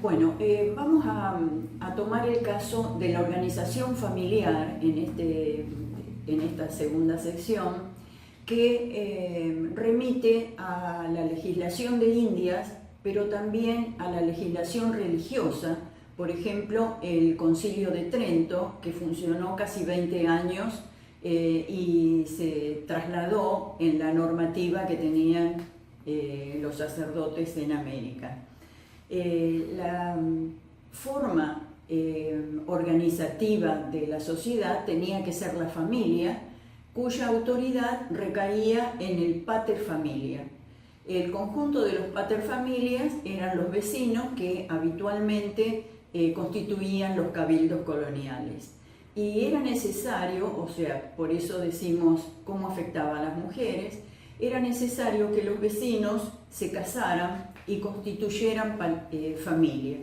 Bueno, vamos a tomar el caso de la organización familiar en esta segunda sección, que remite a la legislación de Indias, pero también a la legislación religiosa. Por ejemplo, el Concilio de Trento, que funcionó casi 20 años y se trasladó en la normativa que tenían los sacerdotes en América. La forma organizativa de la sociedad tenía que ser la familia, cuya autoridad recaía en el pater familia. El conjunto de los pater familias eran los vecinos que habitualmente constituían los cabildos coloniales. Y era necesario, o sea, por eso decimos cómo afectaba a las mujeres, era necesario que los vecinos se casaran y constituyeran familia.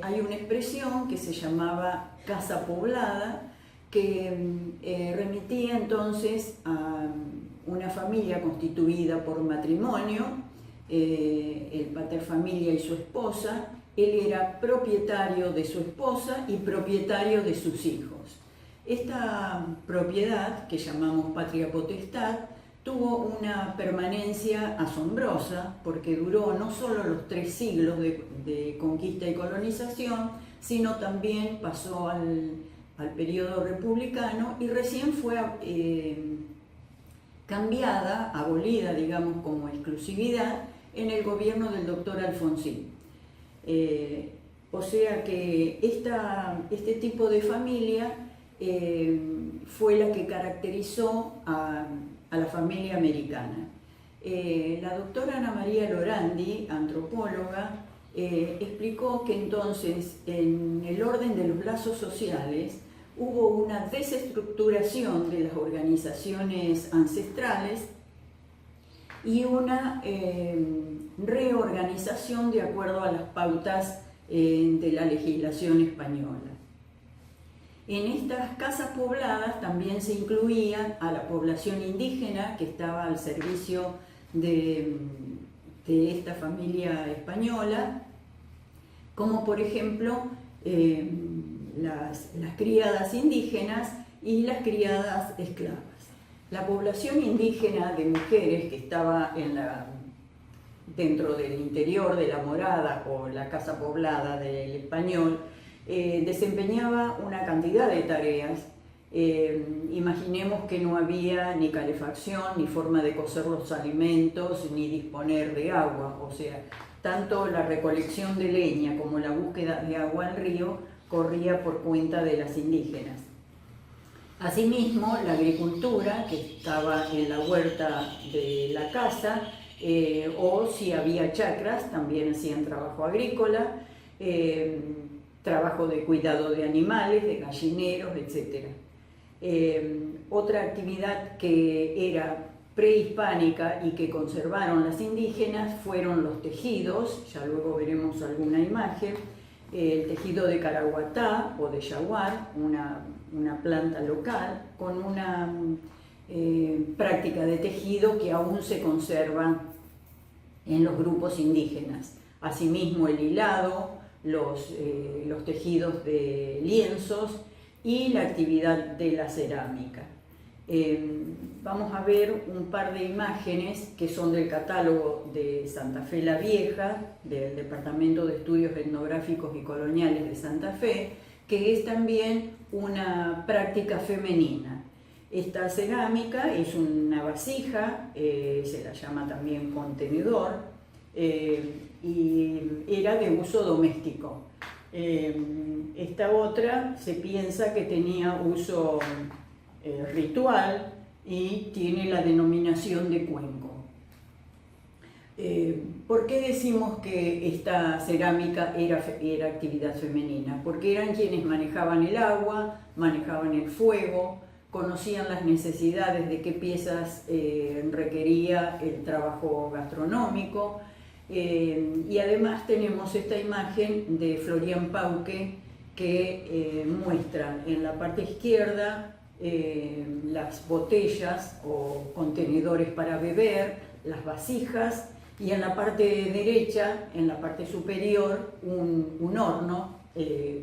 Hay una expresión que se llamaba casa poblada, que remitía entonces a una familia constituida por matrimonio, el pater familia y su esposa. Él era propietario de su esposa y propietario de sus hijos. Esta propiedad, que llamamos patria potestad, tuvo una permanencia asombrosa porque duró no solo los 3 siglos de conquista y colonización, sino también pasó al periodo republicano y recién fue cambiada, abolida, digamos, como exclusividad en el gobierno del doctor Alfonsín. O sea que este tipo de familia fue la que caracterizó a la familia americana. La doctora Ana María Lorandi, antropóloga, explicó que entonces en el orden de los lazos sociales hubo una desestructuración de las organizaciones ancestrales y una reorganización de acuerdo a las pautas de la legislación española. En estas casas pobladas también se incluían a la población indígena que estaba al servicio de esta familia española, como por ejemplo las criadas indígenas y las criadas esclavas. La población indígena de mujeres que estaba dentro del interior de la morada o la casa poblada del español desempeñaba una cantidad de tareas. Imaginemos que no había ni calefacción, ni forma de cocer los alimentos, ni disponer de agua. O sea, tanto la recolección de leña como la búsqueda de agua al río corría por cuenta de las indígenas. Asimismo, la agricultura, que estaba en la huerta de la casa, o si había chacras, también hacían trabajo agrícola, trabajo de cuidado de animales, de gallineros, etc. Otra actividad que era prehispánica y que conservaron las indígenas fueron los tejidos. Ya luego veremos alguna imagen. El tejido de caraguatá o de yaguar, una planta local, con una práctica de tejido que aún se conserva en los grupos indígenas. Asimismo, el hilado, los tejidos de lienzos y la actividad de la cerámica. Vamos a ver un par de imágenes que son del catálogo de Santa Fe la Vieja, del Departamento de Estudios Etnográficos y Coloniales de Santa Fe, que es también una práctica femenina. Esta cerámica es una vasija, se la llama también contenedor, y era de uso doméstico. Esta otra se piensa que tenía uso ritual y tiene la denominación de cuenco. ¿Por qué decimos que esta cerámica era actividad femenina? Porque eran quienes manejaban el agua, manejaban el fuego, conocían las necesidades de qué piezas requería el trabajo gastronómico, y además tenemos esta imagen de Florian Pauque que muestra en la parte izquierda las botellas o contenedores para beber, las vasijas, y en la parte derecha, en la parte superior, un horno,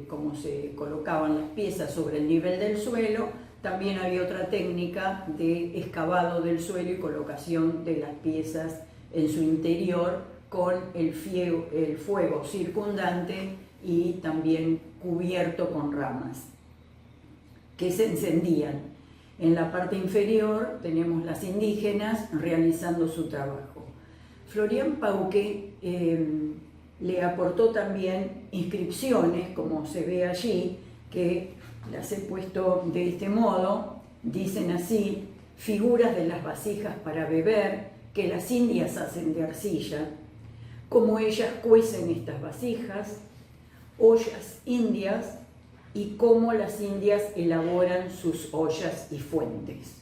como se colocaban las piezas sobre el nivel del suelo. También había otra técnica de excavado del suelo y colocación de las piezas en su interior con el fuego circundante y también cubierto con ramas que se encendían. En la parte inferior tenemos las indígenas realizando su trabajo. Florian Pauque le aportó también inscripciones, como se ve allí, que las he puesto de este modo. Dicen así: figuras de las vasijas para beber que las indias hacen de arcilla, como ellas cuecen estas vasijas, ollas indias, y cómo las indias elaboran sus ollas y fuentes.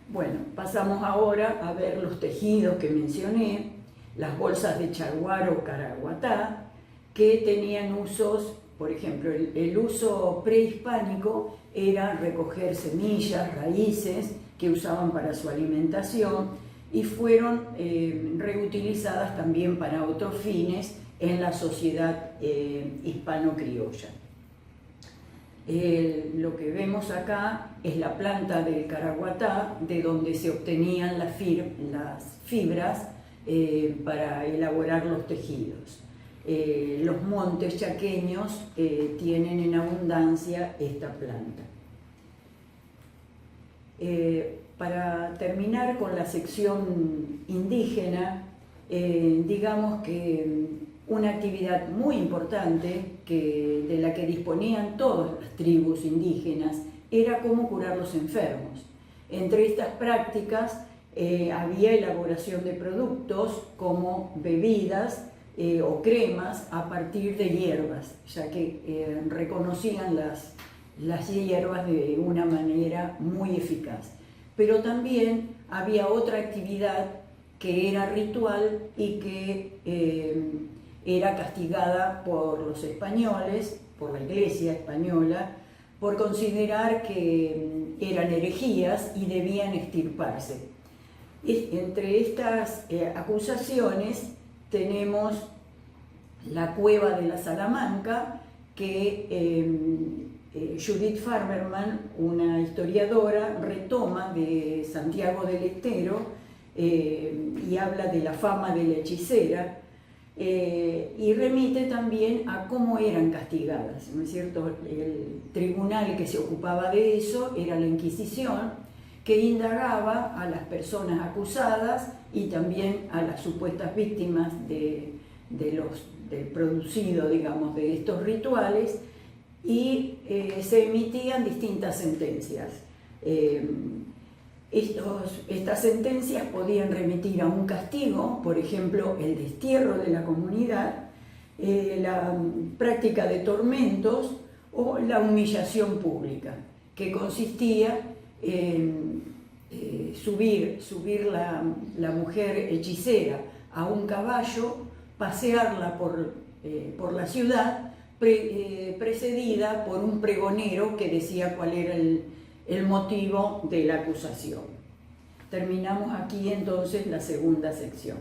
Bueno, pasamos ahora a ver los tejidos que mencioné, las bolsas de chaguar o caraguatá, que tenían usos. Por ejemplo, el uso prehispánico era recoger semillas, raíces que usaban para su alimentación, y fueron reutilizadas también para otros fines en la sociedad hispano-criolla. Lo que vemos acá es la planta del caraguatá, de donde se obtenían las fibras para elaborar los tejidos. Los montes chaqueños tienen en abundancia esta planta. Para terminar con la sección indígena, digamos que una actividad muy importante de la que disponían todas las tribus indígenas era cómo curar los enfermos. Entre estas prácticas había elaboración de productos como bebidas o cremas a partir de hierbas, ya que reconocían las hierbas de una manera muy eficaz. Pero también había otra actividad que era ritual y que era castigada por los españoles, por la Iglesia española, por considerar que eran herejías y debían extirparse. Entre estas acusaciones tenemos la cueva de la Salamanca, que Judith Farberman, una historiadora, retoma de Santiago del Estero y habla de la fama de la hechicera. Y remite también a cómo eran castigadas, ¿no es cierto? El tribunal que se ocupaba de eso era la Inquisición, que indagaba a las personas acusadas y también a las supuestas víctimas del producido, digamos, de estos rituales, y se emitían distintas sentencias. Estas sentencias podían remitir a un castigo, por ejemplo, el destierro de la comunidad, la práctica de tormentos o la humillación pública, que consistía en subir la mujer hechicera a un caballo, pasearla por la ciudad, precedida por un pregonero que decía cuál era el motivo de la acusación. Terminamos aquí entonces la segunda sección.